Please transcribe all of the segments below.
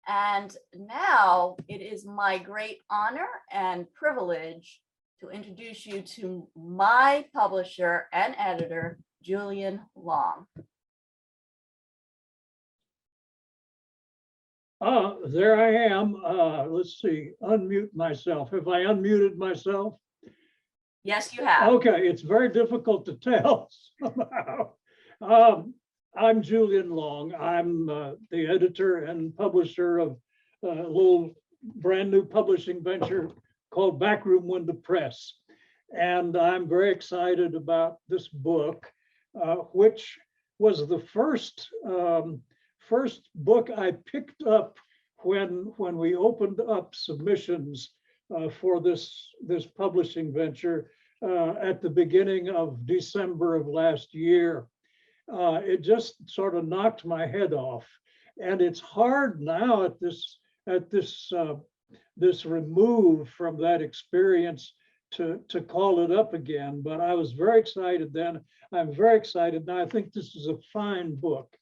And now it is my great honor and privilege to introduce you to my publisher and editor, Julian Long. There I am. Let's see, unmute myself. Have I unmuted myself? Yes, you have. Okay, it's very difficult to tell somehow. I'm Julian Long. I'm the editor and publisher of a little brand new publishing venture called Backroom Press. And I'm very excited about this book, which was the first book I picked up when we opened up submissions for this publishing venture at the beginning of December of last year. It just sort of knocked my head off, and it's hard now at this remove from that experience to call it up again. But I was very excited then. I'm very excited now. I think this is a fine book.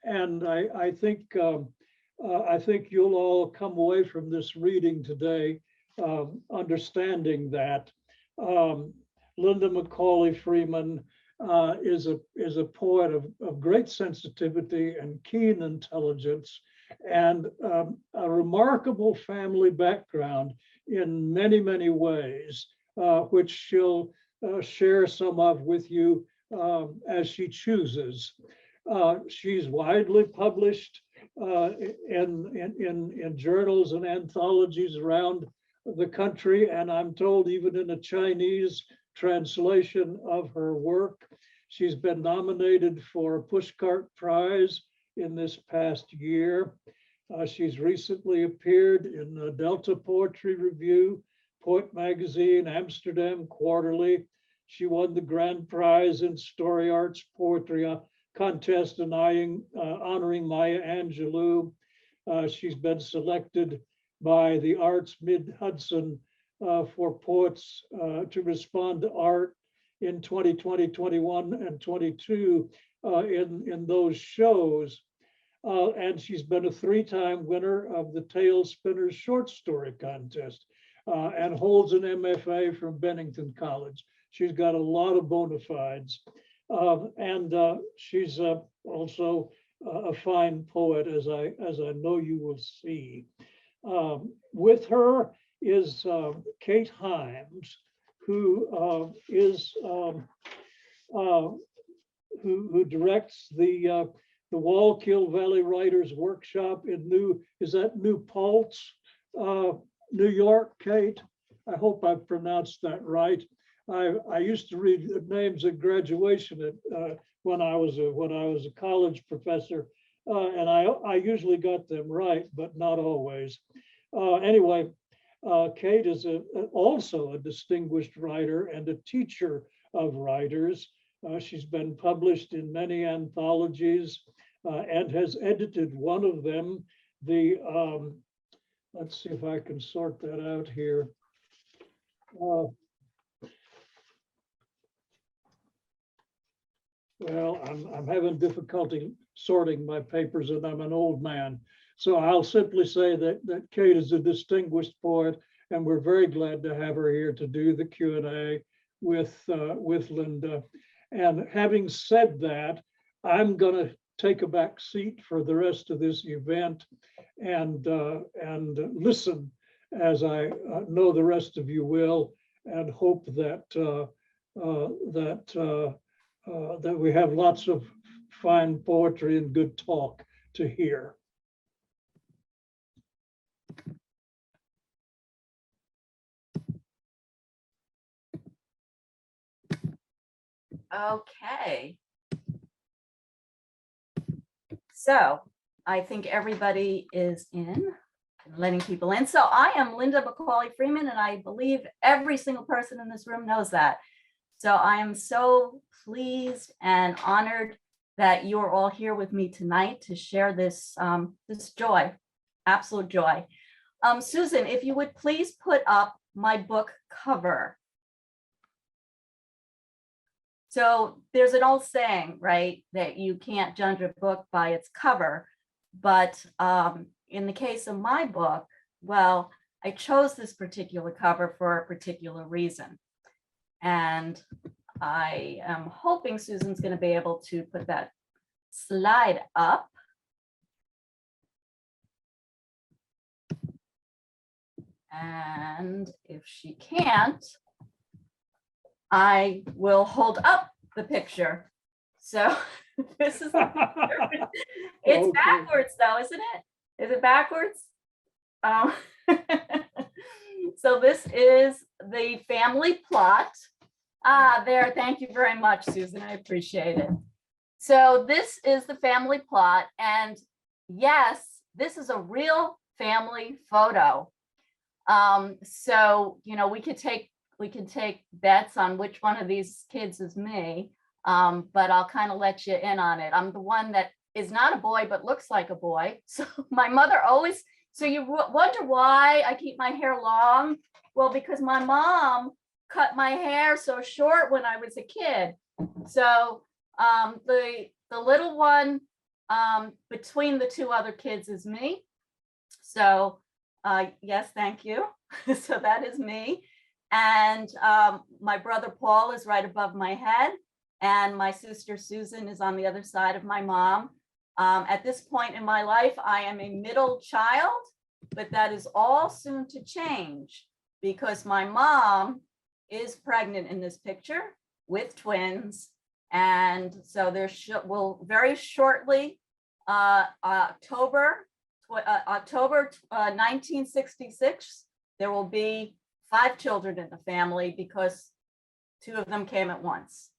And I think you'll all come away from this reading today understanding that Linda McCauley Freeman is a poet of great sensitivity and keen intelligence, and a remarkable family background in many, many ways, which she'll share some of with you as she chooses. She's widely published in journals and anthologies around the country, and I'm told even in a Chinese translation of her work. She's been nominated for a Pushcart Prize in this past year. She's recently appeared in the Delta Poetry Review, Poet Magazine, Amsterdam Quarterly. She won the grand prize in Story Arts Poetry contest and honoring Maya Angelou. She's been selected by the Arts Mid-Hudson for poets to respond to art in 2020, 21, and 22 in those shows. And she's been a 3-time winner of the Tale Spinners Short Story Contest and holds an MFA from Bennington College. She's got a lot of bona fides. And she's also a fine poet, as I know you will see. With her is Kate Hymes, who directs the Wallkill Valley Writers Workshop in New Paltz, New York, Kate? I hope I've pronounced that right. I used to read names at graduation when I was a college professor, and I usually got them right, but not always. Anyway, Kate is also a distinguished writer and a teacher of writers. She's been published in many anthologies and has edited one of them. Let's see if I can sort that out here. Well, I'm having difficulty sorting my papers, and I'm an old man. So I'll simply say that Kate is a distinguished poet, and we're very glad to have her here to do the Q&A with Linda. And having said that, I'm going to take a back seat for the rest of this event and listen, as I know the rest of you will, and hope that that we have lots of fine poetry and good talk to hear. Okay. So I think everybody is in, letting people in. So I am Linda McCauley Freeman, and I believe every single person in this room knows that. So I am so pleased and honored that you're all here with me tonight to share this, this joy, absolute joy. Susan, if you would please put up my book cover. So there's an old saying, right, that you can't judge a book by its cover, But in the case of my book, well, I chose this particular cover for a particular reason. And I am hoping Susan's going to be able to put that slide up. And if she can't, I will hold up the picture. So this is, it's Okay. backwards though, isn't it? Is it backwards? So this is the family plot. There, thank you very much, Susan, I appreciate it. So this is the family plot, and yes, this is a real family photo. So, you know, we can take bets on which one of these kids is me, but I'll kind of let you in on it. I'm the one that is not a boy, but looks like a boy. So my mother always, so you wonder why I keep my hair long? Well, because my mom cut my hair so short when I was a kid. So the little one between the two other kids is me. So yes, thank you. So that is me. And my brother Paul is right above my head. And my sister Susan is on the other side of my mom. At this point in my life, I am a middle child, but that is all soon to change because my mom is pregnant in this picture with twins. And so there will very shortly, October 1966, there will be 5 children in the family because 2 of them came at once.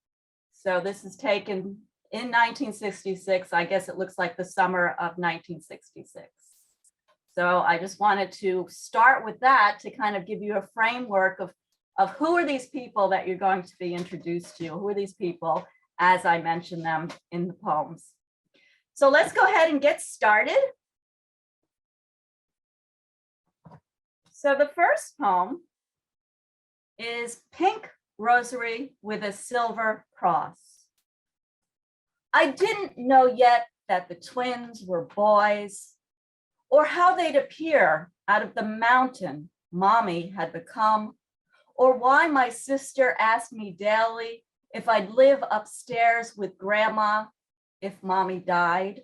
So this is taken in 1966. I guess it looks like the summer of 1966. So I just wanted to start with that to kind of give you a framework of who are these people that you're going to be introduced to? Who are these people as I mentioned them in the poems? So let's go ahead and get started. So the first poem is Pink Rosary with a Silver Cross. I didn't know yet that the twins were boys or how they'd appear out of the mountain Mommy had become, or why my sister asked me daily if I'd live upstairs with Grandma if Mommy died.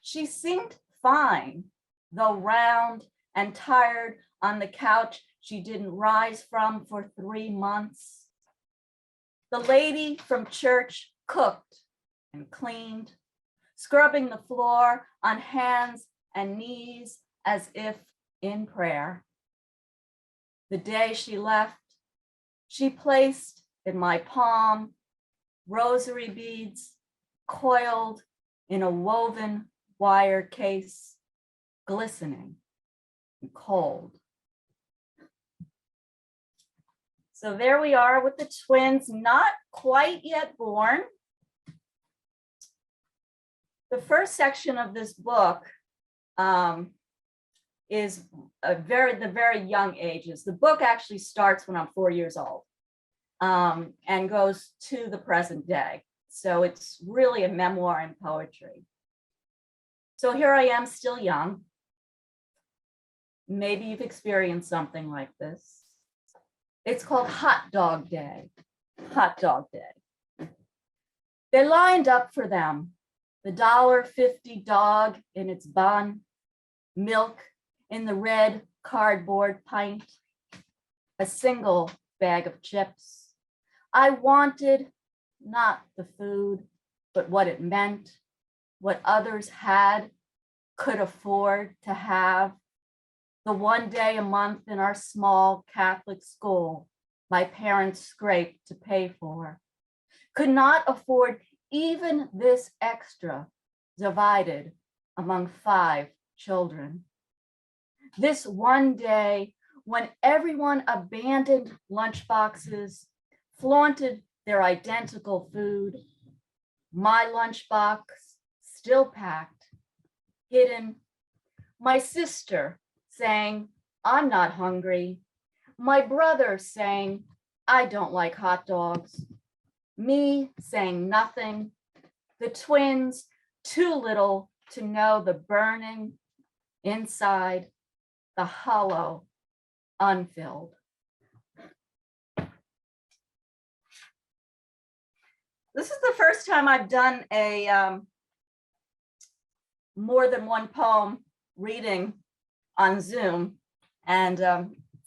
She seemed fine, though round and tired on the couch she didn't rise from for 3 months. The lady from church cooked and cleaned, scrubbing the floor on hands and knees as if in prayer. The day she left, she placed in my palm rosary beads coiled in a woven wire case, glistening and cold. So there we are with the twins, not quite yet born. The first section of this book is the very young ages. The book actually starts when I'm 4 years old and goes to the present day. So it's really a memoir and poetry. So here I am, still young. Maybe you've experienced something like this. It's called Hot Dog Day. Hot Dog Day. They lined up for them. The $1.50 dog in its bun, milk in the red cardboard pint, a single bag of chips. I wanted not the food, but what it meant, what others had, could afford to have. The one day a month in our small Catholic school my parents scraped to pay for, could not afford even this extra divided among 5 children. This one day when everyone abandoned lunchboxes, flaunted their identical food, my lunchbox still packed, hidden, my sister saying, I'm not hungry, my brother saying, I don't like hot dogs, me saying nothing, the twins too little to know the burning inside, the hollow, unfilled. This is the first time I've done a more than one poem reading on Zoom, and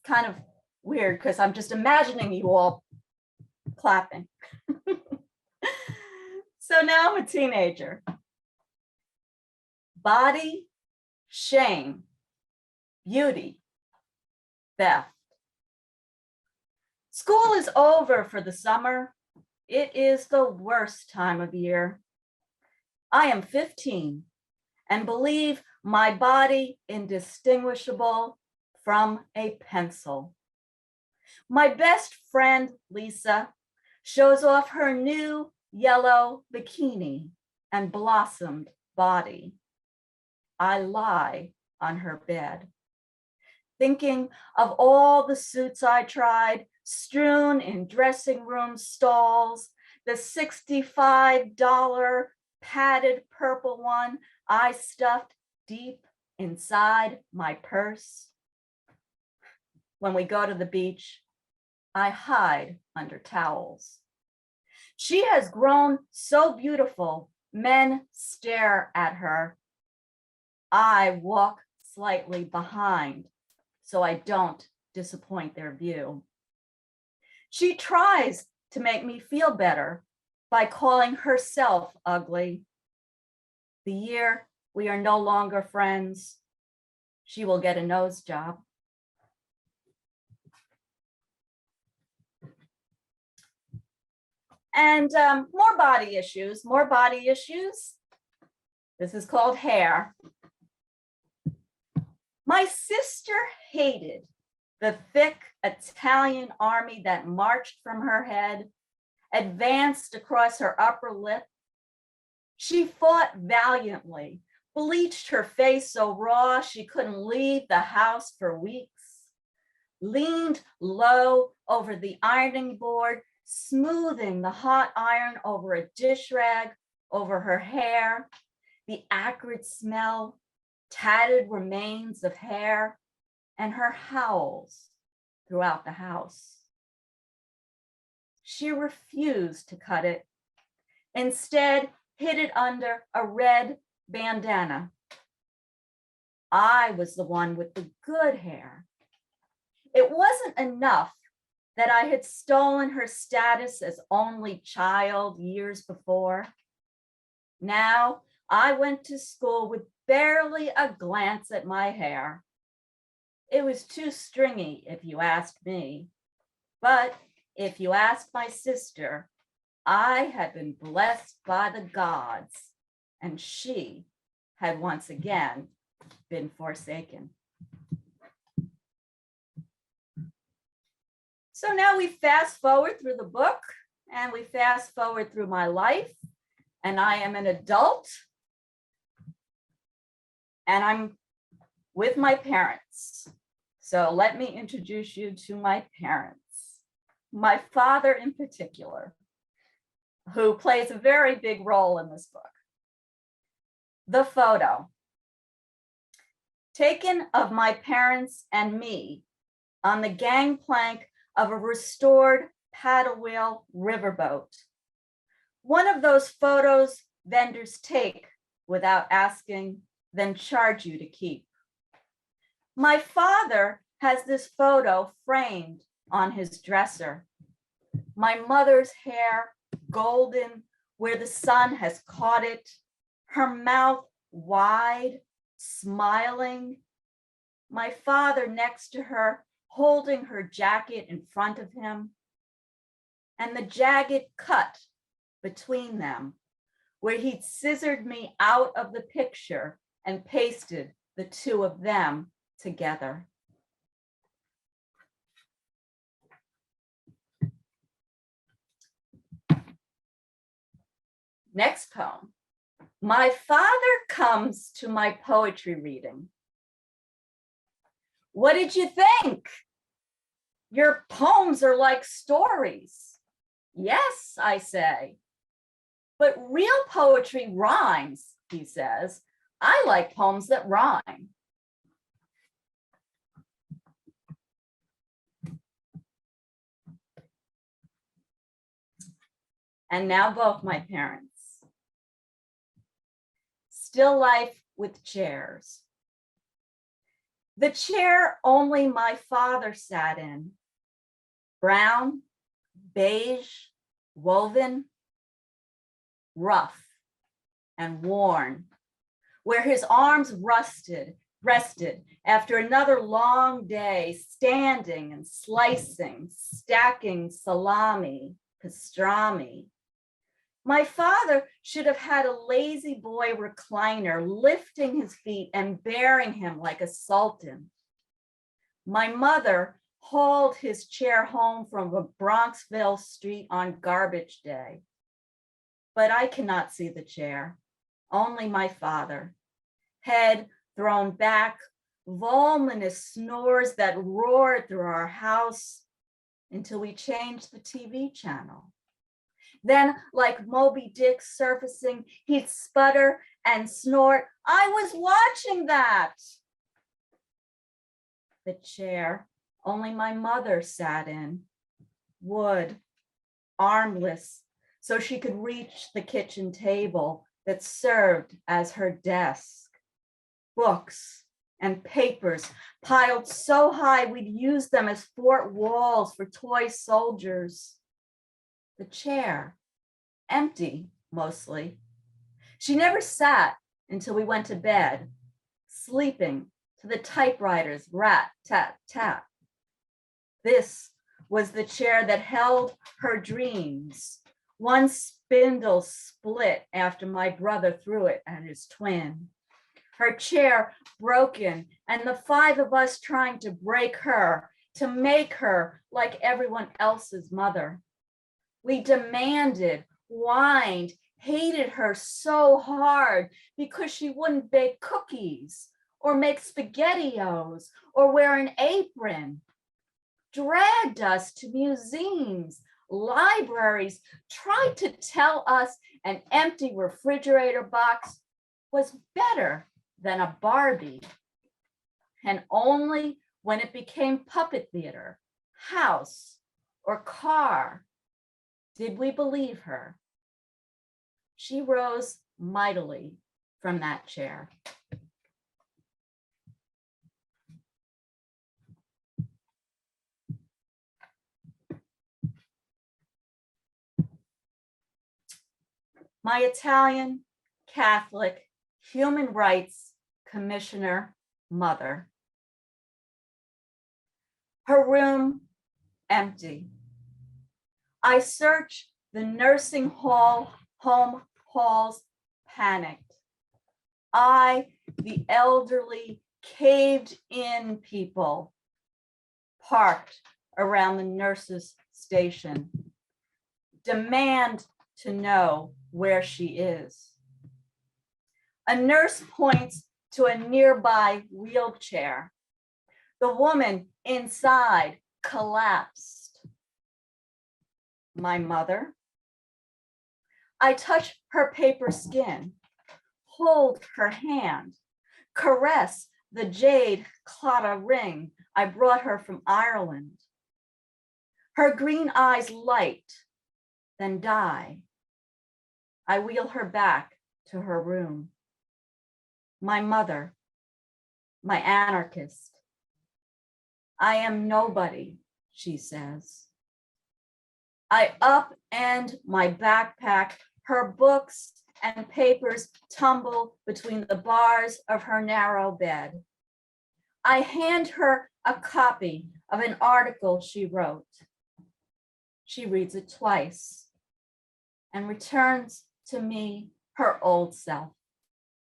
kind of weird because I'm just imagining you all clapping. So now I'm a teenager. Body, shame, beauty, theft. School is over for the summer. It is the worst time of year. I am 15 and believe my body indistinguishable from a pencil. My best friend, Lisa, shows off her new yellow bikini and blossomed body. I lie on her bed, thinking of all the suits I tried, strewn in dressing room stalls, the $65 padded purple one I stuffed deep inside my purse. When we go to the beach, I hide under towels. She has grown so beautiful, men stare at her. I walk slightly behind so I don't disappoint their view. She tries to make me feel better by calling herself ugly. The year we are no longer friends, she will get a nose job. And more body issues. This is called hair. My sister hated the thick Italian army that marched from her head, advanced across her upper lip. She fought valiantly, bleached her face so raw she couldn't leave the house for weeks, leaned low over the ironing board, smoothing the hot iron over a dish rag over her hair, the acrid smell, tattered remains of hair, and her howls throughout the house. She refused to cut it, instead hid it under a red bandana. I was the one with the good hair. It wasn't enough that I had stolen her status as only child years before. Now I went to school with barely a glance at my hair. It was too stringy, if you asked me. But if you asked my sister, I had been blessed by the gods, and she had once again been forsaken. So now we fast forward through the book, and we fast forward through my life, and I am an adult, and I'm with my parents. So let me introduce you to my parents. My father in particular, who plays a very big role in this book. The photo taken of my parents and me on the gangplank of a restored paddle wheel riverboat. One of those photos vendors take without asking, then charge you to keep. My father has this photo framed on his dresser. My mother's hair golden where the sun has caught it, her mouth wide, smiling. My father next to her, holding her jacket in front of him, and the jagged cut between them, where he'd scissored me out of the picture and pasted the two of them together. Next poem. My father comes to my poetry reading. What did you think? Your poems are like stories. Yes, I say. But real poetry rhymes, he says. I like poems that rhyme. And now both my parents. Still life with chairs. The chair only my father sat in. Brown, beige, woven, rough and worn, where his arms rested after another long day standing and slicing, stacking salami, pastrami. My father should have had a lazy boy recliner lifting his feet and bearing him like a sultan. My mother hauled his chair home from a Bronxville street on garbage day. But I cannot see the chair, only my father, head thrown back, voluminous snores that roared through our house until we changed the TV channel. Then, like Moby Dick surfacing, he'd sputter and snort, "I was watching that." The chair only my mother sat in, wood, armless, so she could reach the kitchen table that served as her desk. Books and papers piled so high we'd use them as fort walls for toy soldiers. The chair, empty mostly. She never sat until we went to bed, sleeping to the typewriter's rat, tat, tat. This was the chair that held her dreams. One spindle split after my brother threw it at his twin. Her chair broken, and the five of us trying to break her, to make her like everyone else's mother. We demanded, whined, hated her so hard because she wouldn't bake cookies or make SpaghettiOs or wear an apron. Dragged us to museums, libraries, tried to tell us an empty refrigerator box was better than a Barbie. And only when it became puppet theater, house, or car did we believe her. She rose mightily from that chair. My Italian, Catholic, human rights commissioner mother. Her room empty. I search the nursing home halls panicked. I, the elderly, caved in people, parked around the nurses' station, demand to know where she is. A nurse points to a nearby wheelchair. The woman inside collapsed. My mother. I touch her paper skin, hold her hand, caress the jade Claddagh ring I brought her from Ireland. Her green eyes light, then die. I wheel her back to her room. My mother, my anarchist. I am nobody, she says. I upend my backpack. Her books and papers tumble between the bars of her narrow bed. I hand her a copy of an article she wrote. She reads it twice and returns to me her old self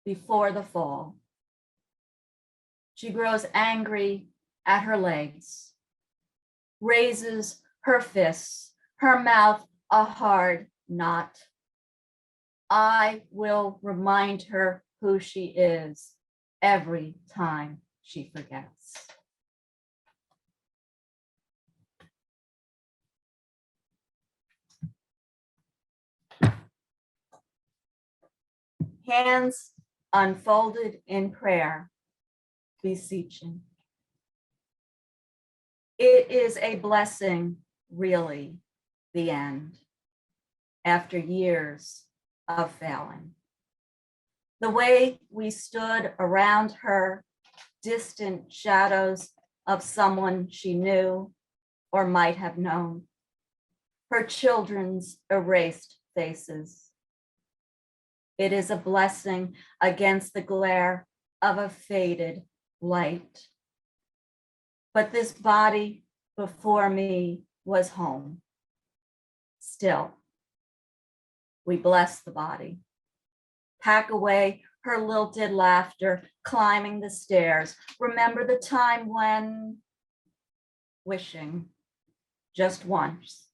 before the fall. She grows angry at her legs, raises her fists, her mouth a hard knot. I will remind her who she is every time she forgets. Hands unfolded in prayer, beseeching. It is a blessing, really, the end, after years of failing. The way we stood around her, distant shadows of someone she knew or might have known, her children's erased faces. It is a blessing against the glare of a faded light. But this body before me was home. Still, we bless the body. Pack away her lilted laughter, climbing the stairs. Remember the time when, wishing just once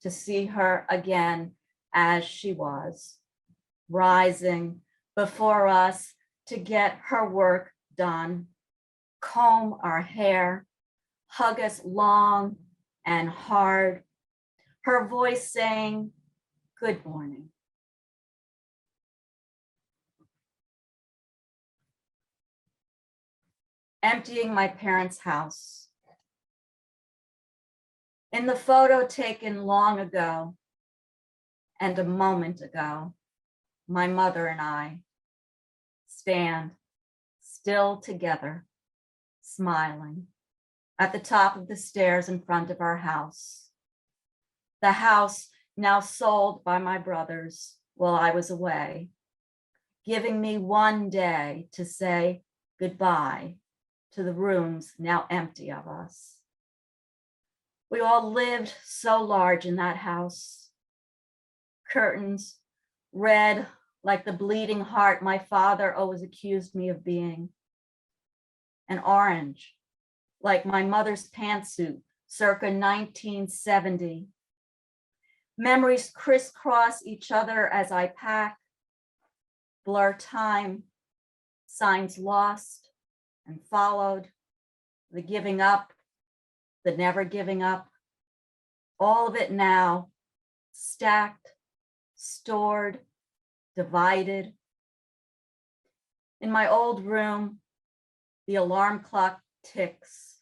to see her again as she was, rising before us to get her work done, comb our hair, hug us long and hard, her voice saying, "Good morning." Emptying my parents' house. In the photo taken long ago and a moment ago, my mother and I stand still together, smiling at the top of the stairs in front of our house. The house now sold by my brothers while I was away, giving me one day to say goodbye to the rooms now empty of us. We all lived so large in that house. Curtains, red like the bleeding heart my father always accused me of being, and orange like my mother's pantsuit circa 1970. Memories crisscross each other as I pack, blur time, signs lost and followed, the giving up, the never giving up, all of it now, stacked, stored, divided. In my old room, the alarm clock ticks.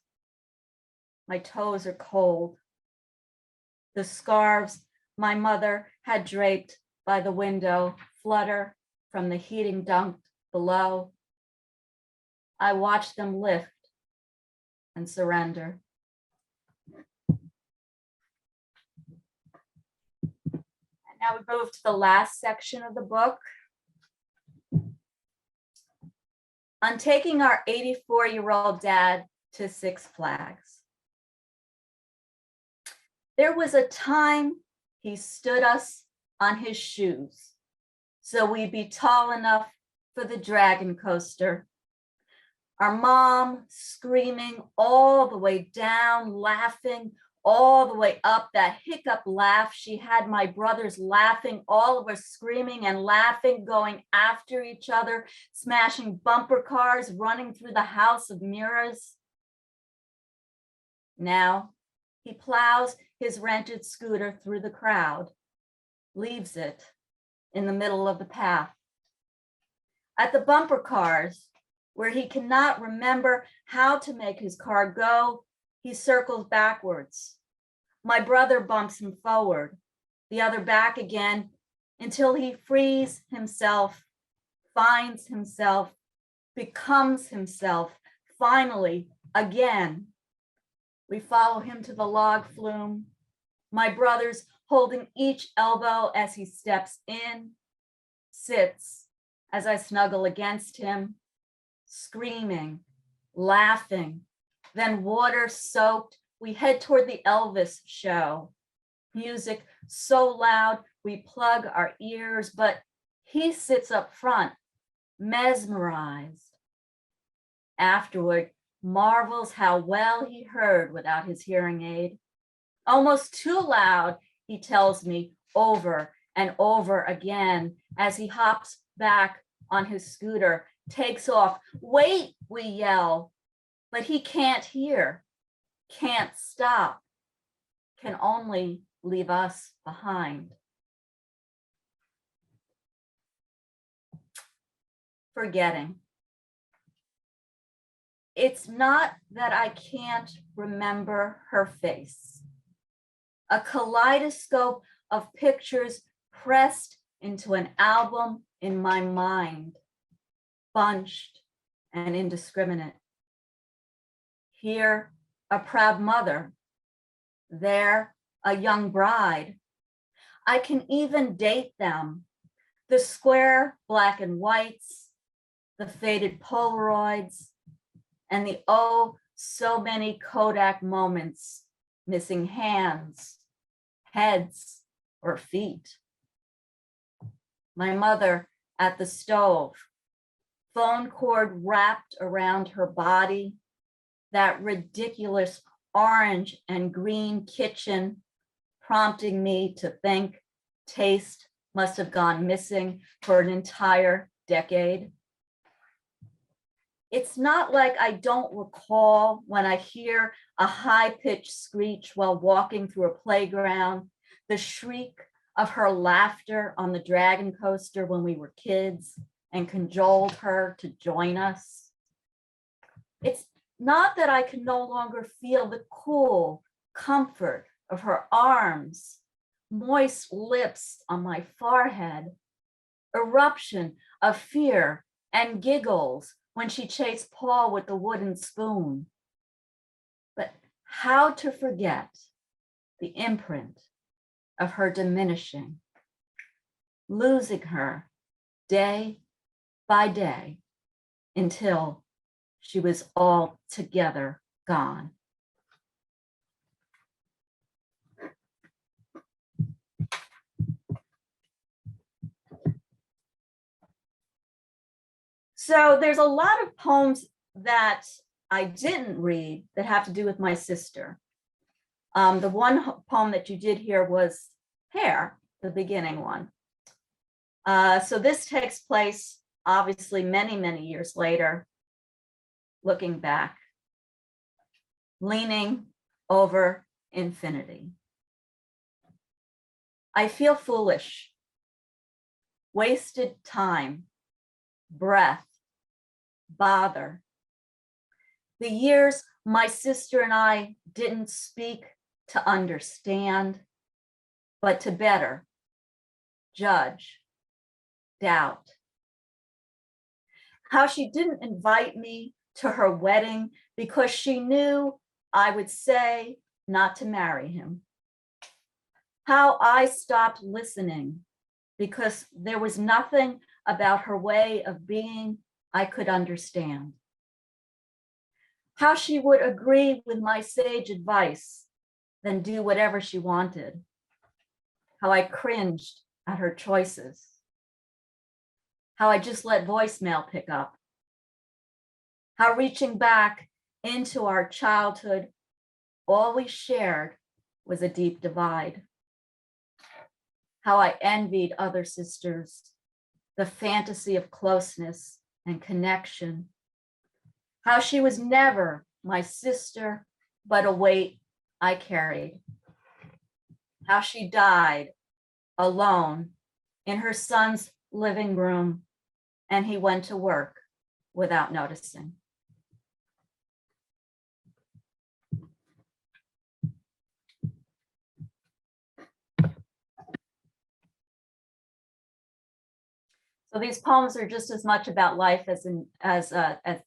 My toes are cold. The scarves my mother had draped by the window flutter from the heating duct below. I watch them lift and surrender. And now we move to the last section of the book. On taking our 84-year-old dad to Six Flags. There was a time he stood us on his shoes so we'd be tall enough for the dragon coaster. Our mom screaming all the way down, laughing all the way up, that hiccup laugh. She had my brothers laughing, all of us screaming and laughing, going after each other, smashing bumper cars, running through the house of mirrors. Now he plows his rented scooter through the crowd, leaves it in the middle of the path. At the bumper cars, where he cannot remember how to make his car go, he circles backwards. My brother bumps him forward, the other back again, until he frees himself, finds himself, becomes himself, finally, again. We follow him to the log flume, my brothers holding each elbow as he steps in, sits as I snuggle against him, screaming, laughing, then water-soaked, we head toward the Elvis show. Music so loud, we plug our ears, but he sits up front, mesmerized. Afterward, marvels how well he heard without his hearing aid. Almost too loud, he tells me over and over again as he hops back on his scooter, takes off. Wait, we yell, but he can't hear, can't stop, can only leave us behind. forgetting. It's not that I can't remember her face. A kaleidoscope of pictures pressed into an album in my mind, bunched and indiscriminate. Here, a proud mother. There, a young bride. I can even date them. The square black and whites, the faded Polaroids, and the oh, so many Kodak moments, missing hands, heads, or feet. My mother at the stove, phone cord wrapped around her body, that ridiculous orange and green kitchen prompting me to think taste must have gone missing for an entire decade. It's not like I don't recall when I hear a high-pitched screech while walking through a playground, the shriek of her laughter on the dragon coaster when we were kids and cajoled her to join us. It's not that I can no longer feel the cool comfort of her arms, moist lips on my forehead, eruption of fear and giggles when she chased Paul with the wooden spoon. But how to forget the imprint of her diminishing, losing her day by day until she was altogether gone. So there's a lot of poems that I didn't read that have to do with my sister. The one poem that you did hear was Hair, the beginning one. So this takes place obviously many, many years later, looking back, leaning over infinity. I feel foolish, wasted time, breath, bother. The years my sister and I didn't speak to understand, but to better judge, doubt. How she didn't invite me to her wedding because she knew I would say not to marry him. How I stopped listening because there was nothing about her way of being I could understand. How she would agree with my sage advice, then do whatever she wanted. How I cringed at her choices. How I just let voicemail pick up. How reaching back into our childhood, all we shared was a deep divide. How I envied other sisters, the fantasy of closeness and connection. How she was never my sister, but a weight I carried. How she died alone in her son's living room, and he went to work without noticing. So these poems are just as much about life as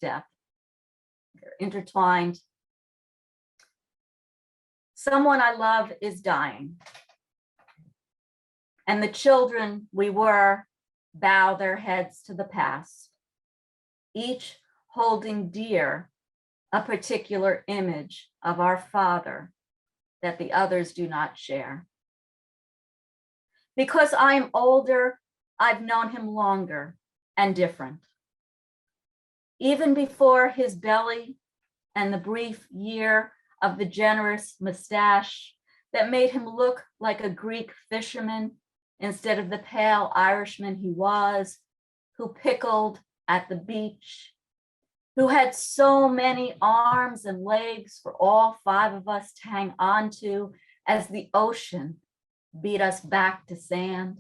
death. They're intertwined. Someone I love is dying. And the children we were bow their heads to the past, each holding dear a particular image of our father that the others do not share. Because I'm older, I've known him longer and different. Even before his belly and the brief year of the generous mustache that made him look like a Greek fisherman instead of the pale Irishman he was, who pickled at the beach, who had so many arms and legs for all five of us to hang on to as the ocean beat us back to sand.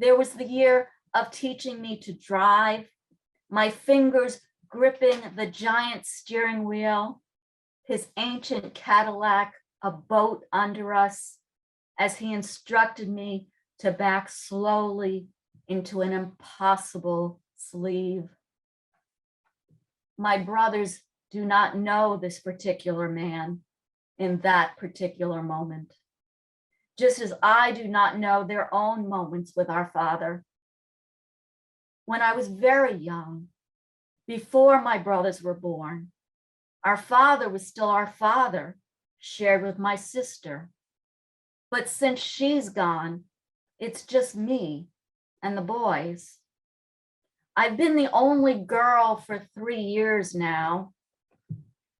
There was the year of teaching me to drive, my fingers gripping the giant steering wheel, his ancient Cadillac, a boat under us, as he instructed me to back slowly into an impossible sleeve. My brothers do not know this particular man in that particular moment, just as I do not know their own moments with our father. When I was very young, before my brothers were born, our father was still our father, shared with my sister. But since she's gone, it's just me and the boys. I've been the only girl for 3 years now.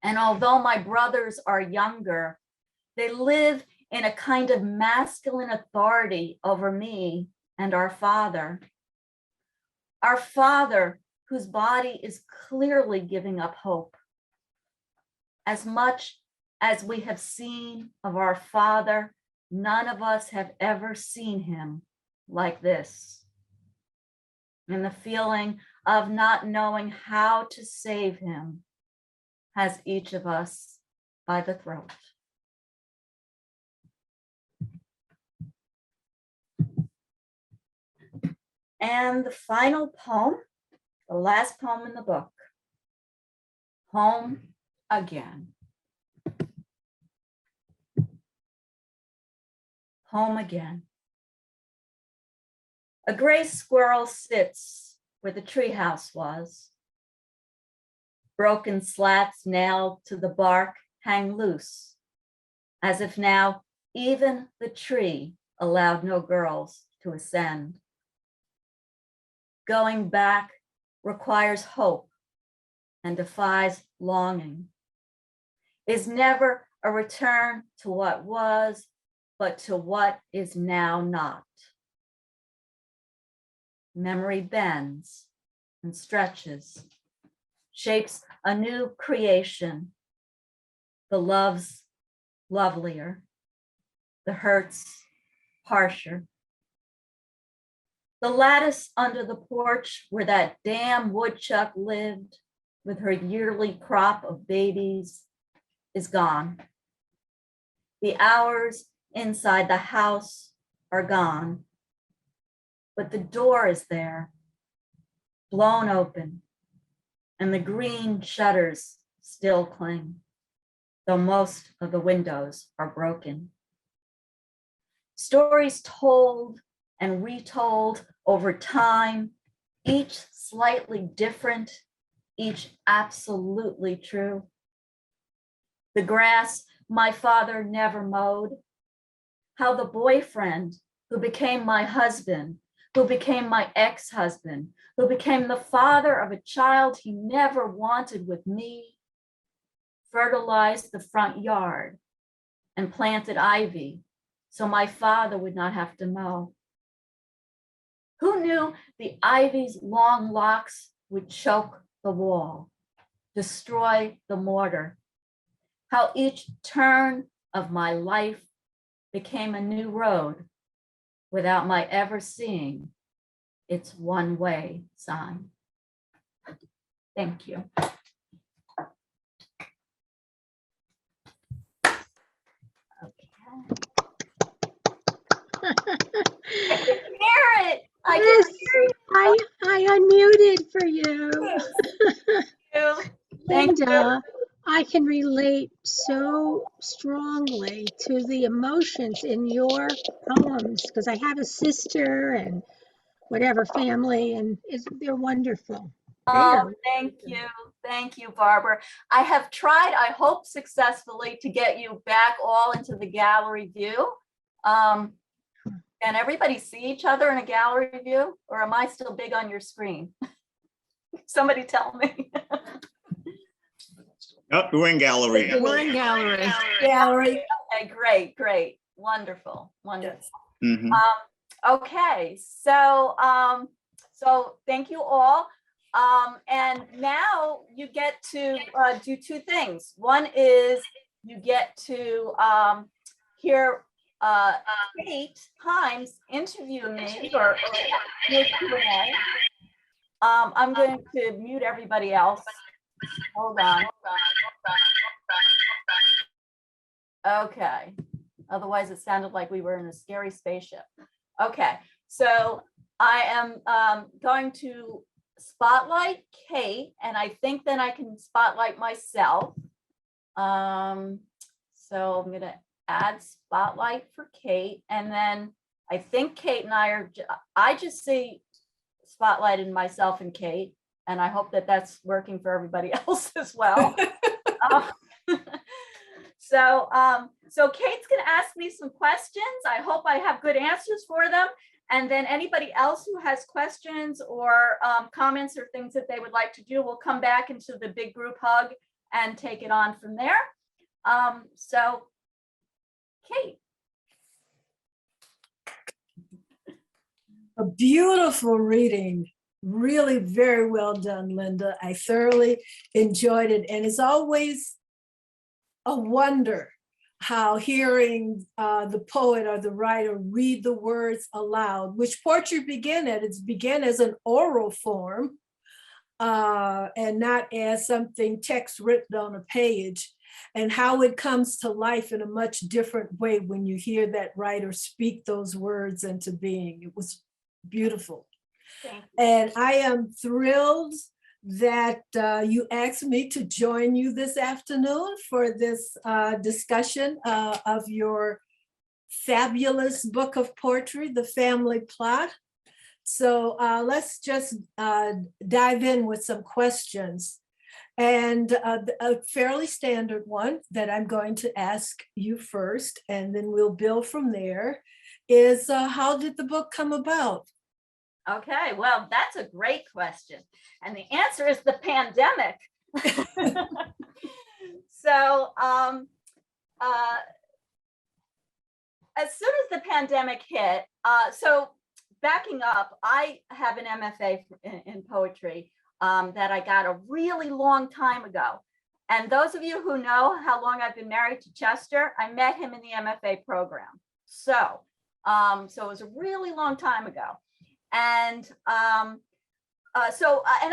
And although my brothers are younger, they live in a kind of masculine authority over me and our father. Our father, whose body is clearly giving up hope. As much as we have seen of our father, none of us have ever seen him like this. And the feeling of not knowing how to save him has each of us by the throat. And the final poem, the last poem in the book, Home Again. Home again. A gray squirrel sits where the treehouse was. Broken slats nailed to the bark hang loose, as if now even the tree allowed no girls to ascend. Going back requires hope and defies longing, is never a return to what was, but to what is now not. Memory bends and stretches, shapes a new creation. The love's lovelier, the hurt's harsher. The lattice under the porch where that damn woodchuck lived with her yearly crop of babies is gone. The hours inside the house are gone, but the door is there, blown open, and the green shutters still cling, though most of the windows are broken. Stories told and retold over time, each slightly different, each absolutely true. The grass my father never mowed, how the boyfriend who became my husband, who became my ex-husband, who became the father of a child he never wanted with me, fertilized the front yard and planted ivy so my father would not have to mow. Who knew the ivy's long locks would choke the wall, destroy the mortar? How each turn of my life became a new road without my ever seeing its one-way sign. Thank you. I can hear it. I Yes, can hear it. I unmuted for you. Thank you. Thank Linda, I can relate so strongly to the emotions in your poems because I have a sister and whatever family, and they're wonderful. Oh, thank you. Thank you, Barbara. I have tried, I hope successfully, to get you back all into the gallery view. Can everybody see each other in a gallery view, or am I still big on your screen? Somebody tell me. Oh, we're in gallery. We're in gallery. Gallery. Okay, great, great. Wonderful, wonderful. Mhm. Okay, so thank you all. And now you get to do two things. One is you get to hear Kate Hymes interview me or do a Q&A. I'm going to mute everybody else. Hold on. Okay. Otherwise, it sounded like we were in a scary spaceship. Okay. So I am going to spotlight Kate, and I think then I can spotlight myself. So I'm going to add spotlight for Kate, and then I think Kate and I just see spotlighted myself and Kate, and I hope that that's working for everybody else as well. So Kate's going to ask me some questions. I hope I have good answers for them. And then anybody else who has questions or comments or things that they would like to do, we'll come back into the big group hug and take it on from there. So Kate. A beautiful reading, really very well done, Linda. I thoroughly enjoyed it. And it's always a wonder how hearing the poet or the writer read the words aloud, which poetry began at. It's began as an oral form and not as something text written on a page, and how it comes to life in a much different way when you hear that writer speak those words into being. It was beautiful. And I am thrilled that you asked me to join you this afternoon for this discussion of your fabulous book of poetry, The Family Plot. So let's just dive in with some questions. And a fairly standard one that I'm going to ask you first, and then we'll build from there, is how did the book come about? Okay, well, that's a great question. And the answer is the pandemic. So as soon as the pandemic hit, so backing up, I have an MFA in poetry that I got a really long time ago. And those of you who know how long I've been married to Chester, I met him in the MFA program. So it was a really long time ago. And and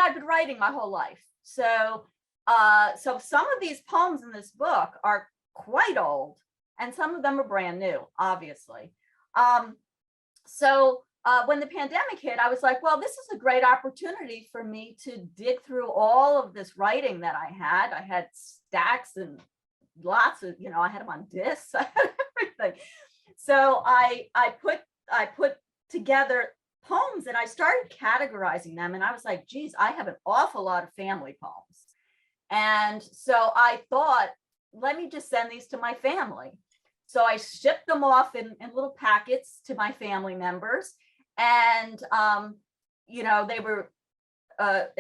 I've been writing my whole life. So some of these poems in this book are quite old, and some of them are brand new, obviously. When the pandemic hit, I was like, well, this is a great opportunity for me to dig through all of this writing that I had. I had stacks and lots of, I had them on discs, I had everything. So I put together poems and I started categorizing them, and I was like, geez, I have an awful lot of family poems. And so I thought, let me just send these to my family. So I shipped them off in little packets to my family members. And, they were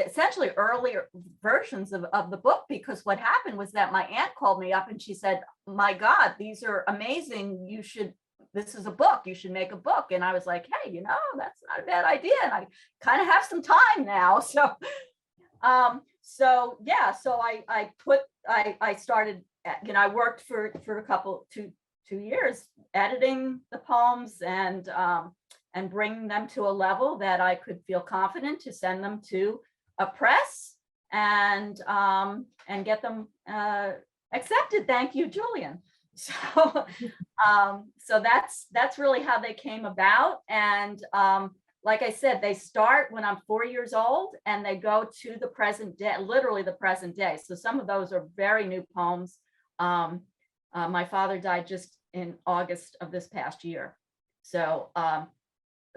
essentially earlier versions of the book, because what happened was that my aunt called me up and she said, my God, these are amazing. This is a book, you should make a book. And I was like, hey, that's not a bad idea. And I kind of have some time now. So I started, I worked for a two years editing the poems and bringing them to a level that I could feel confident to send them to a press and get them accepted. Thank you, Julian. So that's really how they came about. And like I said, they start when I'm 4 years old and they go to the present day, literally the present day. So some of those are very new poems. My father died just in August of this past year. So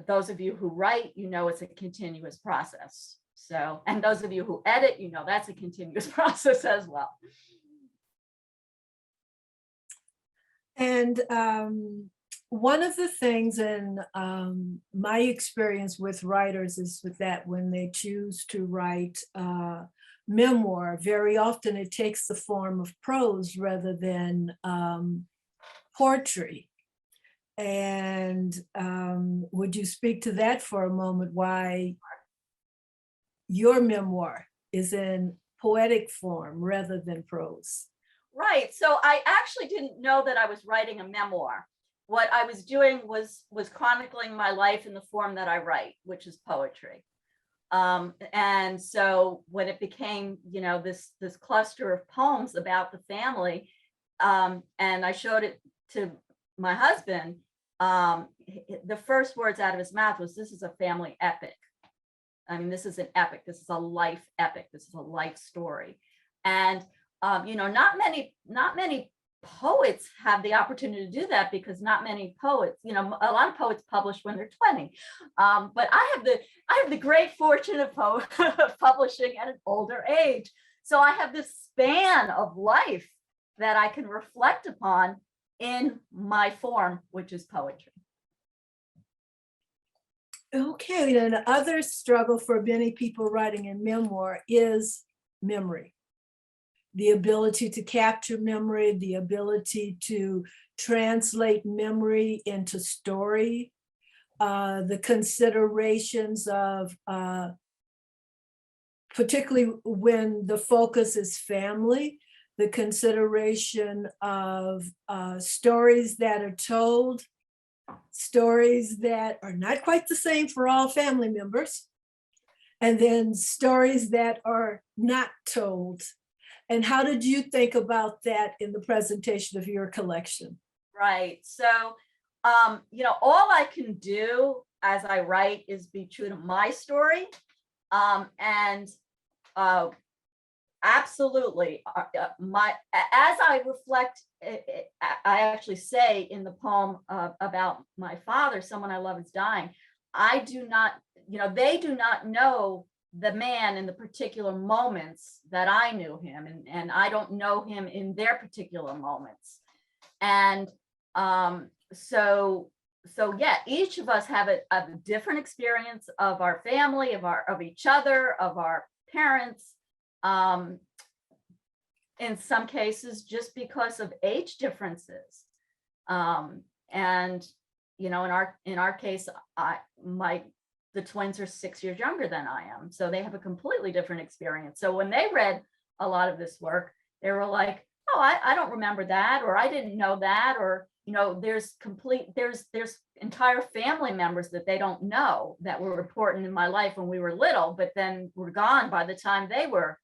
those of you who write, it's a continuous process. So, and those of you who edit, that's a continuous process as well. And one of the things in my experience with writers is with that when they choose to write memoir, very often it takes the form of prose rather than poetry. And would you speak to that for a moment, why your memoir is in poetic form rather than prose? Right. So I actually didn't know that I was writing a memoir. what I was doing was chronicling my life in the form that I write, which is poetry. And so when it became, this cluster of poems about the family, and I showed it to my husband, the first words out of his mouth was, "This is a family epic." I mean, this is an epic. This is a life epic. This is a life story. And not many poets have the opportunity to do that, because not many poets, a lot of poets publish when they're 20. But I have the great fortune of publishing at an older age. So I have this span of life that I can reflect upon in my form, which is poetry. Okay, and another struggle for many people writing in memoir is memory. The ability to capture memory, the ability to translate memory into story, the considerations of, particularly when the focus is family, the consideration of stories that are told, stories that are not quite the same for all family members, and then stories that are not told. And how did you think about that in the presentation of your collection? Right. So, all I can do as I write is be true to my story. And absolutely, as I reflect, I actually say in the poem about my father, "Someone I love is dying." I do not, they do not know the man in the particular moments that I knew him, and I don't know him in their particular moments. And so yeah, each of us have a different experience of our family, of each other, of our parents. In some cases, just because of age differences. And in our case, the twins are 6 years younger than I am, so they have a completely different experience. So when they read a lot of this work, they were like, "Oh, I don't remember that," or "I didn't know that," or there's entire family members that they don't know that were important in my life when we were little, but then were gone by the time they were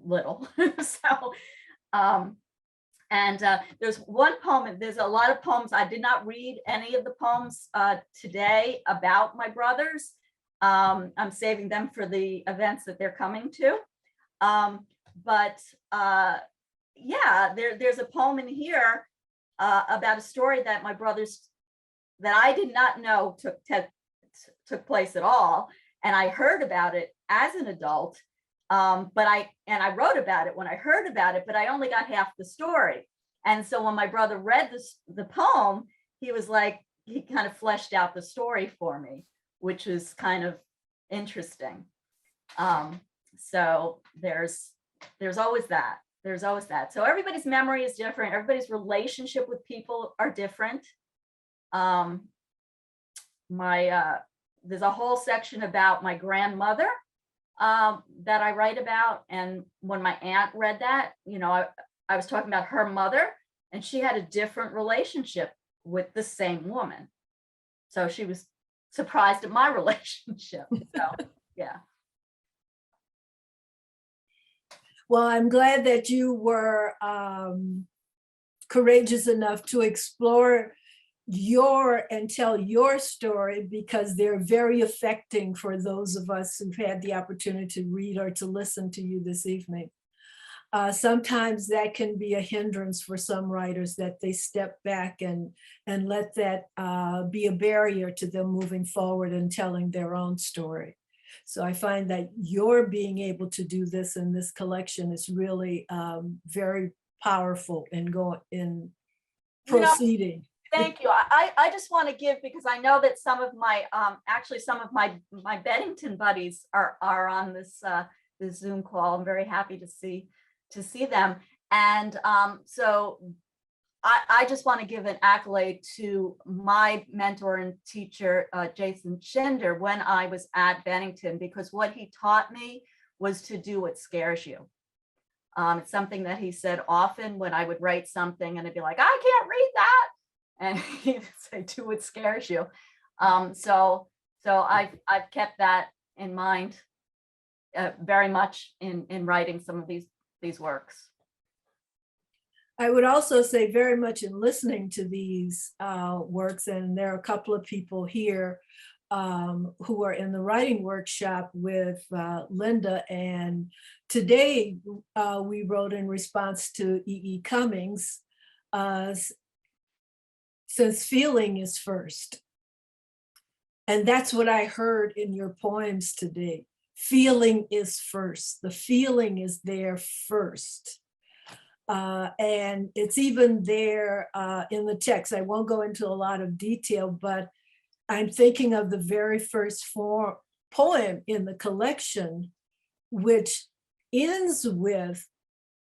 little. So there's one poem, there's a lot of poems. I did not read any of the poems today about my brothers. I'm saving them for the events that they're coming to. Yeah, there's a poem in here about a story that my brothers, that I did not know took place at all. And I heard about it as an adult. But I wrote about it when I heard about it, but I only got half the story. And so when my brother read the poem, he kind of fleshed out the story for me, which was kind of interesting. So there's always that. There's always that. So everybody's memory is different. Everybody's relationship with people are different. There's a whole section about my grandmother that I write about. And when my aunt read that, I was talking about her mother, and she had a different relationship with the same woman. So she was surprised at my relationship. So, yeah. Well, I'm glad that you were courageous enough to explore and tell your story, because they're very affecting for those of us who've had the opportunity to read or to listen to you this evening. Sometimes that can be a hindrance for some writers, that they step back and let that be a barrier to them moving forward and telling their own story. So I find that your being able to do this in this collection is really very powerful in proceeding. Thank you. I just want to give, because I know that some of my my Bennington buddies are on this Zoom call. I'm very happy to see them. And so I just want to give an accolade to my mentor and teacher, Jason Schinder, when I was at Bennington, because what he taught me was to do what scares you. It's something that he said often when I would write something and I'd be like, "I can't read that." and you say do what scares you. So I've kept that in mind very much in writing some of these works. I would also say very much in listening to these works, and there are a couple of people here who are in the writing workshop with Linda, and today we wrote in response to E.E. Cummings, since feeling is first. And that's what I heard in your poems today. Feeling is first. The feeling is there first. And it's even there in the text. I won't go into a lot of detail, but I'm thinking of the very first poem in the collection, which ends with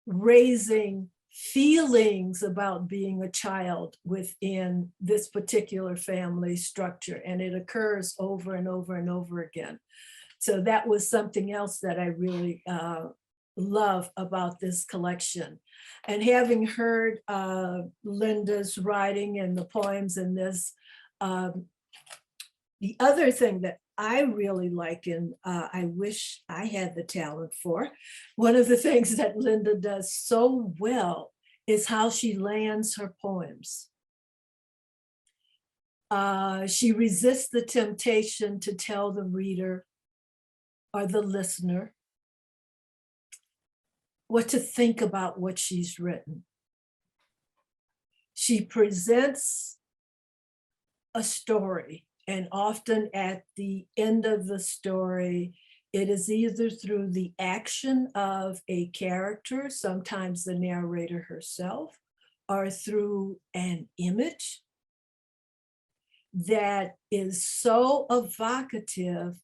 raising feelings about being a child within this particular family structure. And it occurs over and over and over again. So that was something else that I really love about this collection. And having heard Linda's writing and the poems in this, the other thing that I really like, and I wish I had the talent for, one of the things that Linda does so well is how she lands her poems. She resists the temptation to tell the reader or the listener what to think about what she's written. She presents a story, and often at the end of the story, it is either through the action of a character, sometimes the narrator herself, or through an image that is so evocative,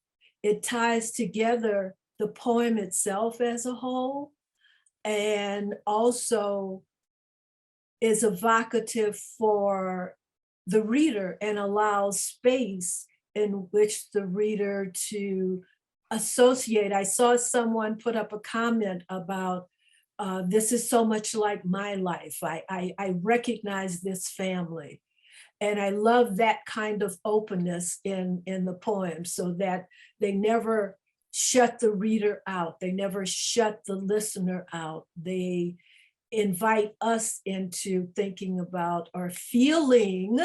it ties together the poem itself as a whole, and also is evocative for the reader and allows space in which the reader to associate. I saw someone put up a comment about this is so much like my life. I recognize this family. And I love that kind of openness in the poem, so that they never shut the reader out. They never shut the listener out. They invite us into thinking about or feeling,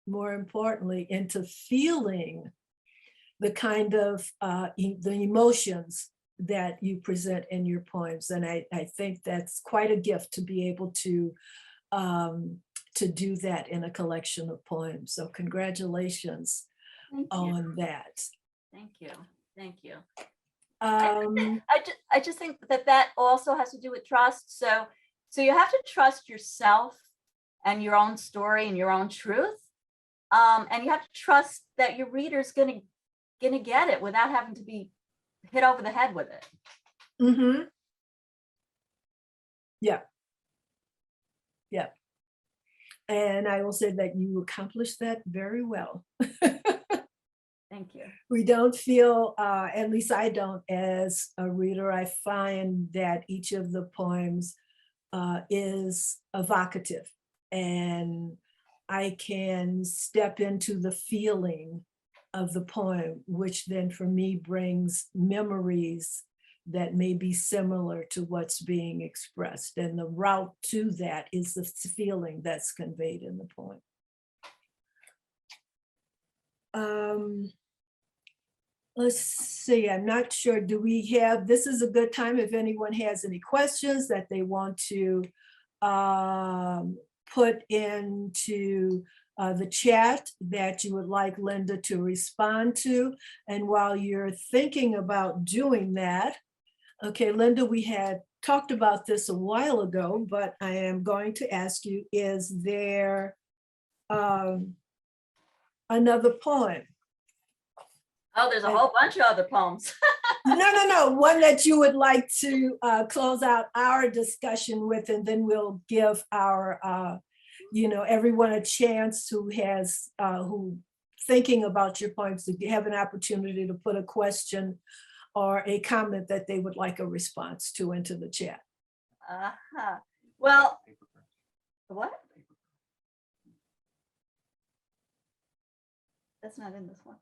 more importantly, into feeling the kind of the emotions that you present in your poems. And I think that's quite a gift to be able to do that in a collection of poems. So congratulations on that. Thank you. Thank you. Um, I just think that also has to do with trust. So you have to trust yourself and your own story and your own truth. And you have to trust that your reader's gonna get it without having to be hit over the head with it. mm-hmm. Yeah. Yeah. And I will say that you accomplished that very well. Thank you. We don't feel, at least I don't, as a reader, I find that each of the poems is evocative, and I can step into the feeling of the poem, which then for me brings memories that may be similar to what's being expressed. And the route to that is the feeling that's conveyed in the poem. Let's see, I'm not sure, do we have, this is a good time if anyone has any questions that they want to put into the chat that you would like Linda to respond to. And while you're thinking about doing that, okay, Linda, we had talked about this a while ago, but I am going to ask you, is there another poem? Oh, there's a whole bunch of other poems. No, one that you would like to close out our discussion with, and then we'll give our, everyone a chance who has, who thinking about your poems to have an opportunity to put a question or a comment that they would like a response to into the chat. Well, what? That's not in this one.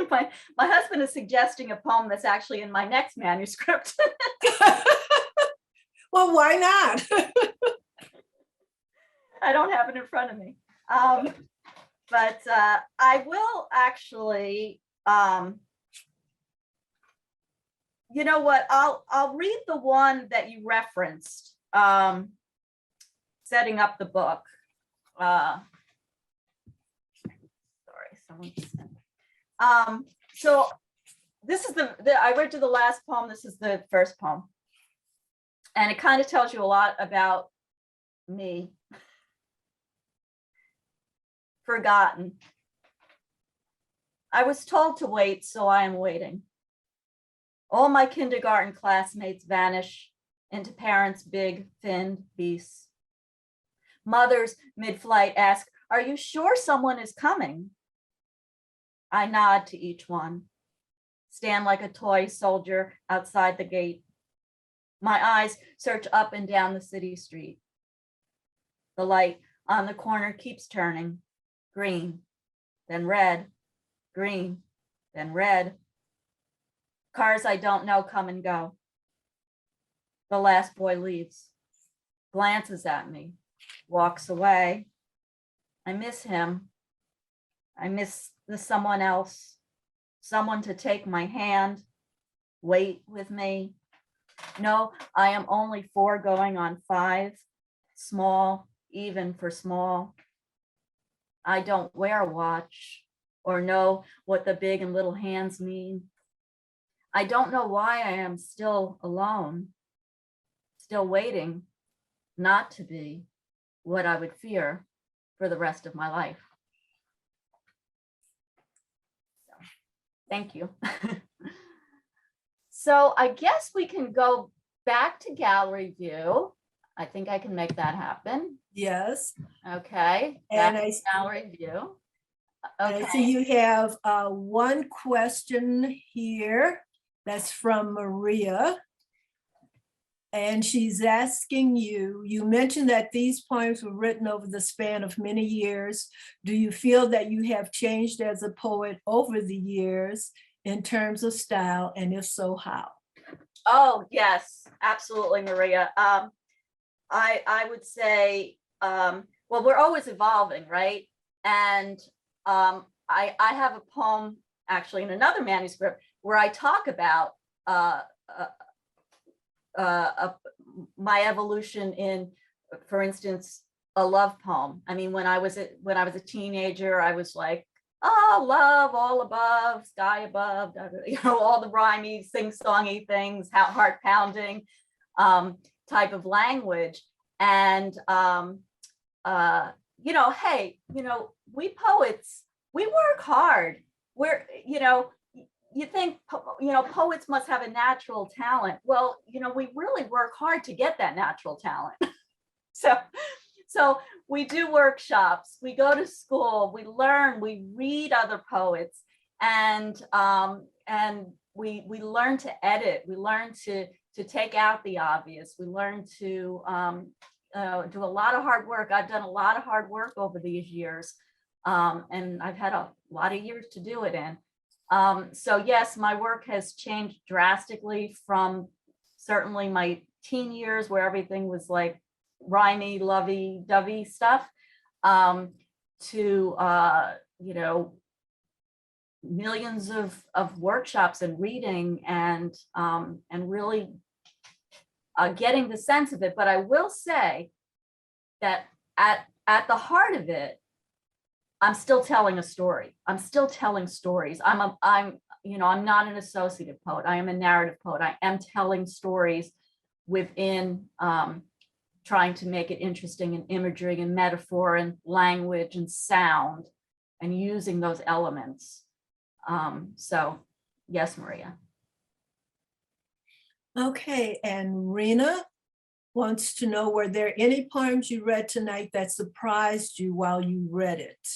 My husband is suggesting a poem that's actually in my next manuscript. Well, why not? I don't have it in front of me. But I will actually, you know what, I'll read the one that you referenced, setting up the book. Sorry, someone just sent. So this is the I read you the last poem. This is the first poem. And it kind of tells you a lot about me. Forgotten. I was told to wait, so I am waiting. All my kindergarten classmates vanish into parents' big, thin beasts. Mothers mid-flight ask, "Are you sure someone is coming?" I nod to each one, stand like a toy soldier outside the gate. My eyes search up and down the city street. The light on the corner keeps turning, green, then red, green, then red. Cars I don't know come and go. The last boy leaves, glances at me, walks away. I miss him. I miss the someone else, someone to take my hand, wait with me. No, I am only 4 going on 5, small, even for small. I don't wear a watch or know what the big and little hands mean. I don't know why I am still alone, still waiting not to be what I would fear for the rest of my life. So, thank you. So I guess we can go back to gallery view. I think I can make that happen. Yes. Okay. And Back to gallery view. I Okay. see you have one question here. That's from Maria. And she's asking you, you mentioned that these poems were written over the span of many years. Do you feel that you have changed as a poet over the years in terms of style? And if so, how? Oh, yes, absolutely, Maria. I would say, well, we're always evolving, right? And I have a poem actually in another manuscript where I talk about my evolution in, for instance, a love poem. I mean, when I was a teenager, I was like, oh, love all above, sky above, you know, all the rhymey, sing-songy things, heart pounding type of language. And you know, hey, you know, we poets, we work hard. We're, you know, you think, you know, poets must have a natural talent. Well, you know, we really work hard to get that natural talent. So we do workshops, we go to school, we learn, we read other poets, and we learn to edit, we learn to take out the obvious, we learn to do a lot of hard work. I've done a lot of hard work over these years, and I've had a lot of years to do it in. So yes, my work has changed drastically from certainly my teen years where everything was like rhymey, lovey-dovey stuff, to you know, millions of workshops and reading and really getting the sense of it. But I will say that at the heart of it, I'm still telling a story. I'm still telling stories. I'm you know, I'm not an associative poet. I am a narrative poet. I am telling stories within trying to make it interesting and imagery and metaphor and language and sound and using those elements. So yes, Maria. Okay, and Rena wants to know, were there any poems you read tonight that surprised you while you read it?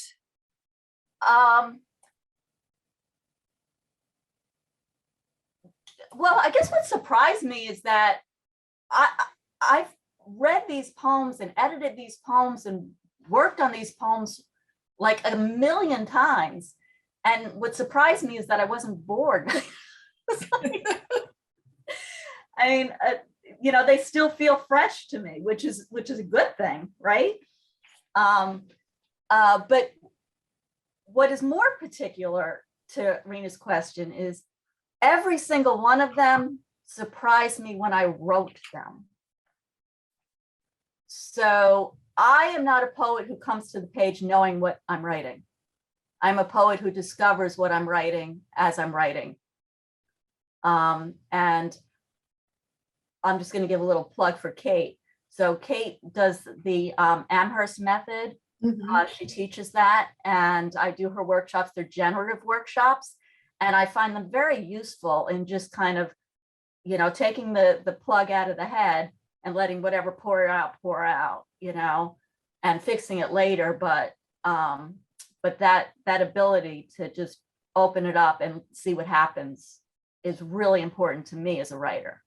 Well, I guess what surprised me is that I've read these poems and edited these poems and worked on these poems like a million times. And what surprised me is that I wasn't bored. I mean, you know, they still feel fresh to me, which is a good thing, right? But what is more particular to Rena's question is every single one of them surprised me when I wrote them. So I am not a poet who comes to the page knowing what I'm writing. I'm a poet who discovers what I'm writing as I'm writing. And I'm just going to give a little plug for Kate. So Kate does the Amherst method. She teaches that, and I do her workshops. They're generative workshops, and I find them very useful in just kind of, you know, taking the plug out of the head and letting whatever pour out, you know, and fixing it later. But that ability to just open it up and see what happens is really important to me as a writer.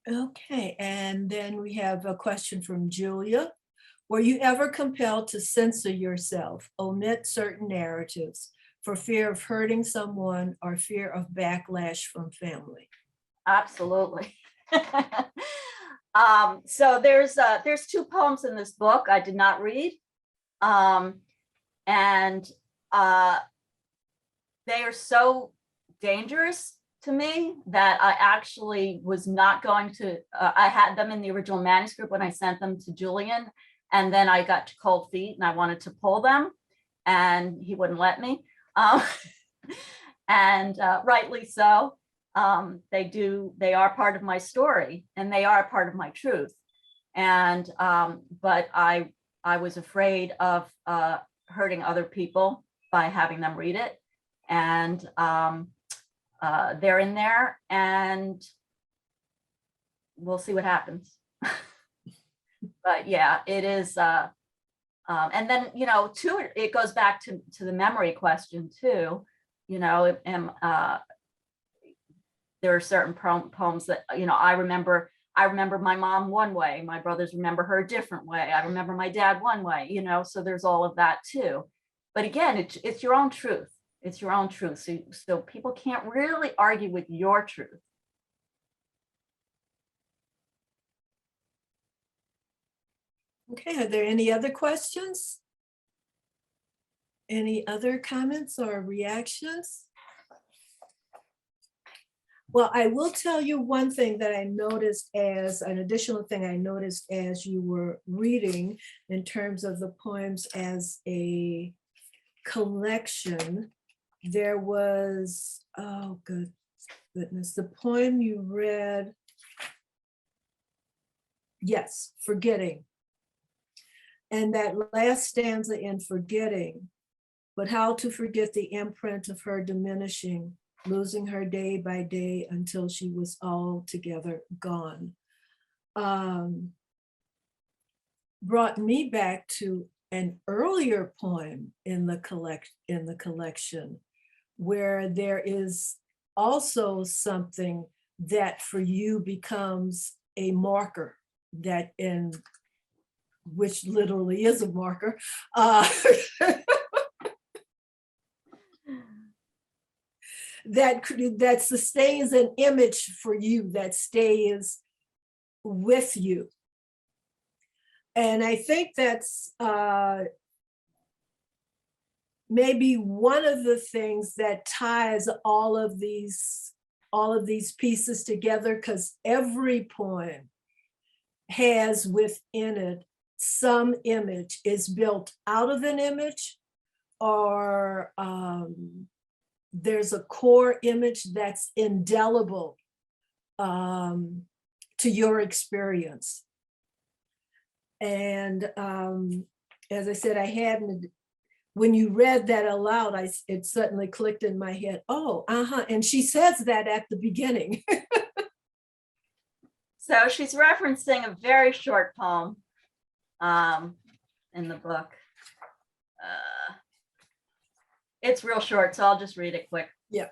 Okay, and then we have a question from Julia. Were you ever compelled to censor yourself, omit certain narratives for fear of hurting someone or fear of backlash from family? Absolutely. So there's 2 poems in this book I did not read. And they are so dangerous to me that I actually was not going to, I had them in the original manuscript when I sent them to Julian, and then I got to cold feet and I wanted to pull them and he wouldn't let me. And rightly so. They are part of my story and they are part of my truth. And, but I was afraid of hurting other people by having them read it. And they're in there and we'll see what happens. But yeah, it is. And then, you know, it goes back to the memory question too. You know, there are certain poems that, you know, I remember my mom one way, my brothers remember her a different way. I remember my dad one way, you know, so there's all of that too. But again, it's your own truth. It's your own truth. So people can't really argue with your truth. Okay, are there any other questions? Any other comments or reactions? Well, I will tell you one thing that I noticed, as an additional thing I noticed as you were reading in terms of the poems as a collection. There was, oh goodness, the poem you read, yes, Forgetting. And that last stanza in Forgetting, but how to forget the imprint of her diminishing, losing her day by day until she was altogether gone, brought me back to an earlier poem in the collection, where there is also something that for you becomes a marker, that in which literally is a marker, that sustains an image for you, that stays with you. And I think that's maybe one of the things that ties all of these pieces together, because every poem has within it some image, is built out of an image, or there's a core image that's indelible to your experience. And as I said, I hadn't, when you read that aloud, it suddenly clicked in my head, oh, and she says that at the beginning. So she's referencing a very short poem in the book. It's real short, so I'll just read it quick. Yeah.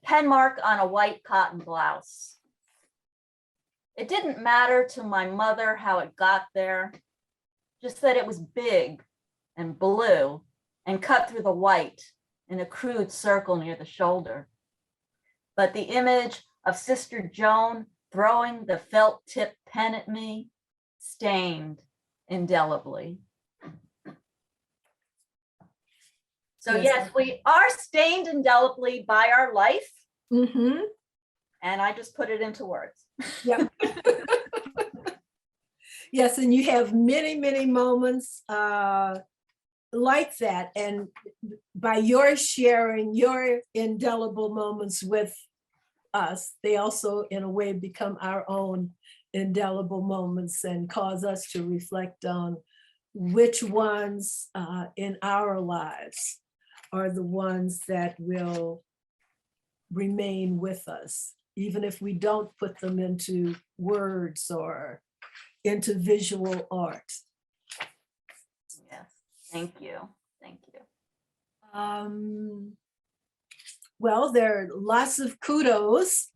Pen mark on a white cotton blouse. It didn't matter to my mother how it got there, just that it was big and blue and cut through the white in a crude circle near the shoulder. But the image of Sister Joan throwing the felt tip pen at me stained indelibly. So yes, we are stained indelibly by our life. Mm-hmm. And I just put it into words. Yep. Yes, and you have many, many moments like that. And by your sharing your indelible moments with us, they also, in a way, become our own indelible moments and cause us to reflect on which ones in our lives are the ones that will remain with us, even if we don't put them into words or into visual art. Yes, thank you. Thank you. Well, there are lots of kudos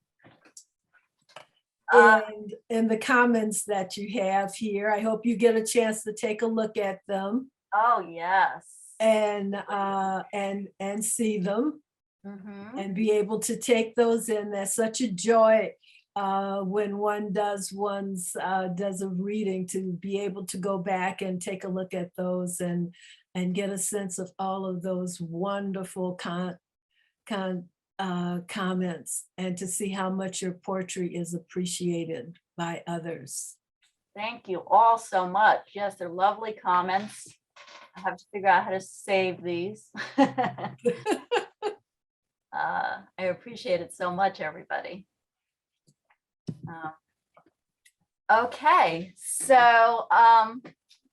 Uh, in the comments that you have here. I hope you get a chance to take a look at them Oh, yes. and see them Mhm. and be able to take those in. That's such a joy when one does does a reading, to be able to go back and take a look at those and get a sense of all of those wonderful comments, and to see how much your poetry is appreciated by others. Thank you all so much. Yes, they're lovely comments. I have to figure out how to save these. I appreciate it so much, everybody. Okay, so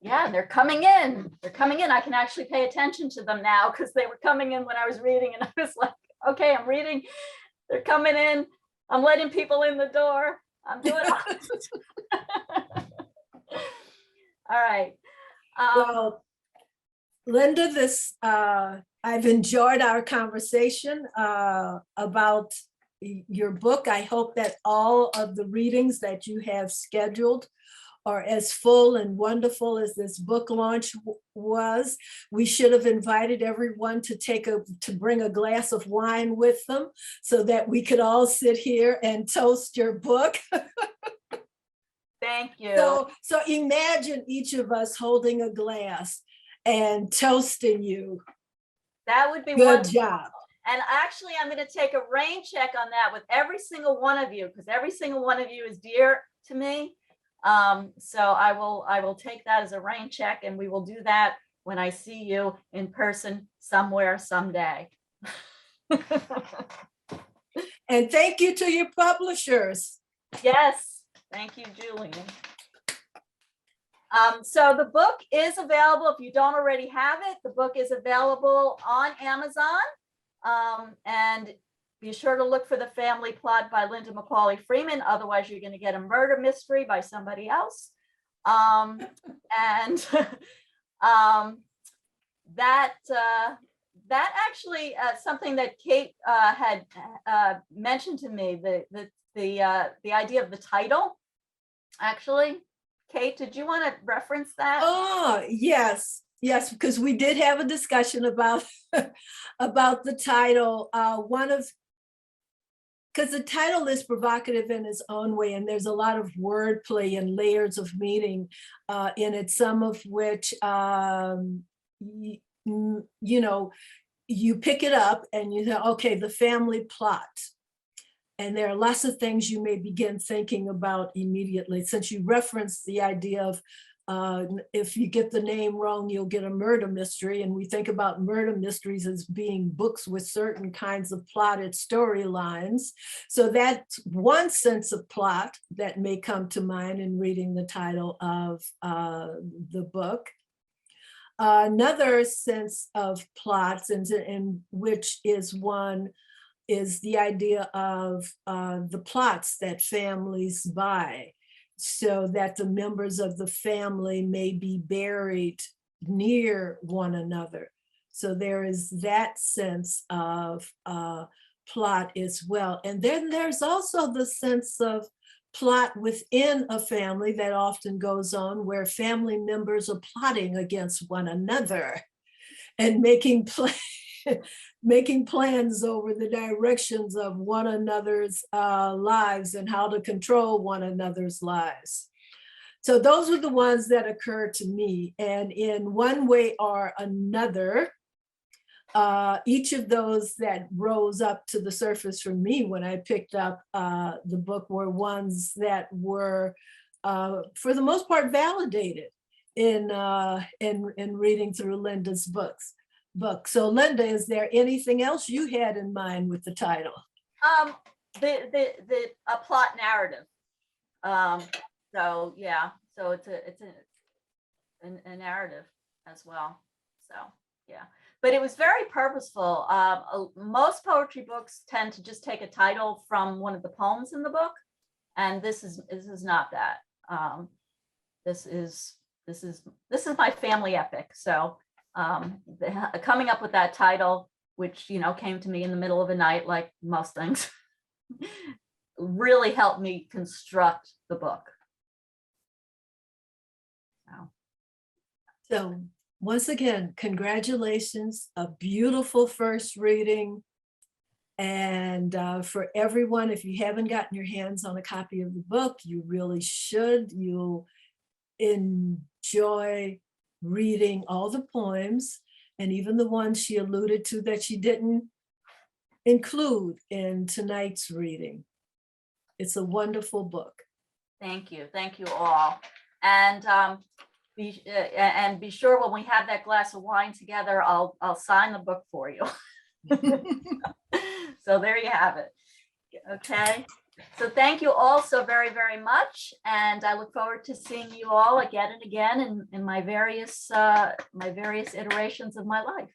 yeah, they're coming in. They're coming in. I can actually pay attention to them now because they were coming in when I was reading, and I was like, okay, I'm reading. They're coming in. I'm letting people in the door. I'm doing all right. Well, Linda, I've enjoyed our conversation about your book. I hope that all of the readings that you have scheduled are as full and wonderful as this book launch was. We should have invited everyone to bring a glass of wine with them so that we could all sit here and toast your book. Thank you. So imagine each of us holding a glass and toasting you. That would be Good wonderful. job. And actually, I'm going to take a rain check on that with every single one of you, because every single one of you is dear to me. So I will take that as a rain check, and we will do that when I see you in person somewhere someday. And thank you to your publishers. Yes, thank you, Julian. So the book is available. If you don't already have it, the book is available on Amazon. And be sure to look for The Family Plot by Linda McCauley Freeman. Otherwise, you're going to get a murder mystery by somebody else. And that actually something that Kate had mentioned to me, the idea of the title. Actually, Kate, did you want to reference that? Oh, yes, because we did have a discussion about about the title. Because the title is provocative in its own way, and there's a lot of wordplay and layers of meaning in it, some of which, you know, you pick it up and you say, okay, the family plot. And there are lots of things you may begin thinking about immediately, since you referenced the idea of if you get the name wrong, you'll get a murder mystery. And we think about murder mysteries as being books with certain kinds of plotted storylines. So that's one sense of plot that may come to mind in reading the title of the book. Another sense of plots, and which is the idea of the plots that families buy, so that the members of the family may be buried near one another. So there is that sense of plot as well. And then there's also the sense of plot within a family that often goes on, where family members are plotting against one another and making plans over the directions of one another's lives and how to control one another's lives. So those were the ones that occurred to me. And in one way or another, each of those that rose up to the surface for me when I picked up the book were ones that were, for the most part, validated in reading through Linda's book. So Linda, is there anything else you had in mind with the title? A plot narrative. So yeah, so it's a narrative as well. So yeah, but it was very purposeful. Most poetry books tend to just take a title from one of the poems in the book, and this is not that. This is my family epic. So coming up with that title, which came to me in the middle of the night, like most things, really helped me construct the book. So once again, congratulations, a beautiful first reading. And for everyone, if you haven't gotten your hands on a copy of the book, you really should. You'll enjoy reading all the poems, and even the ones she alluded to that she didn't include in tonight's reading. It's a wonderful book. Thank you all, and be sure when we have that glass of wine together, I'll sign the book for you. So there you have it. Okay, so thank you all so very, very much, and I look forward to seeing you all again and again in my various iterations of my life.